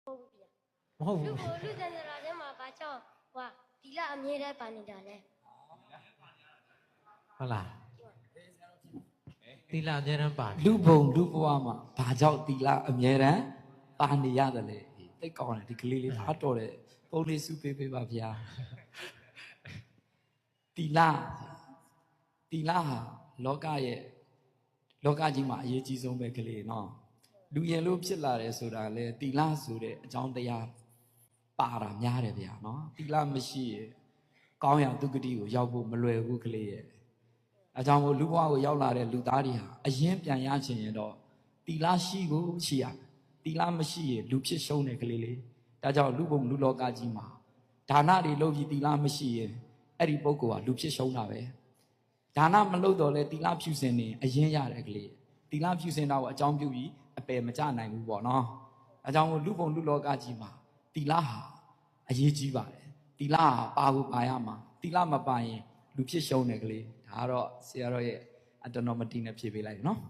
မဟုတ် လူ ဘူး ကိုလူစံစရာထဲမှာဘာကြောင့်ဟွာဒီလအမြဲတမ်းပါနေတာလဲ ဟုတ်လားတီလာအများရန်ပါ လူဘုံလူဘဝမှာဘာကြောင့်တီလာအမြဲတမ်းပါနေရတယ်လေတိတ်ကောင်းတယ်ဒီကလေးလေးအားတော်တယ်ပုံလေးစုပေးပေးပါဗျာတီလာဟာလောကကြီးမှာအရေးကြီးဆုံးပဲကလေးနော်လူရင်လို့ဖြစ်လာတယ်ဆိုတာလေတီလာဆိုတဲ့အကြောင်းတရားပါတာများတယ်ဗျာနော်တီလာမရှိရင်ကောင်းရာဒုက္ခတိကိုရောက်ဖို့မလွယ်ဘူးကလေးရဲ့အကြောင်းကိုလူဘဝကိုရောက်လာတဲ့လူသားတွေဟာအရင်ပြန်ရချင်ရင်တော့တီလာရှိကိုရှိရတီလာမရှိရင်လူဖြစ်ရှုံးတယ်ကလေးလေးဒါကြောင့်လူဘုံလူလောကကြီးမှာဒါနတွေလုပ်ပြီးတီလာမရှိရင်အဲ့ဒီပုဂ္ဂိုလ်ကလူဖြစ်ရှုံးတာပဲဒါနမလုပ်တော့လဲတီလာဖြူစင်နေအရင်ရတယ်ကလေးတီလာဖြူစင်တော့အကြောင်းပြုပြီးအပယ်မကြနိုင်ဘူးပေါ့နော်အကြောင်းကိုလူဘုံလူလောကကြီးမှာတီလာဟာအရေးကြီးပါတယ်တီလာဟာပါဖို့ပါရမှာတီလာမပါရင်လူဖြစ်ရှုံးတယ်ကလေးဒါကတော့ဆရာတော်ရဲ့အတ္တနောမတိနဲ့ဖြေပေးလိုက်နော်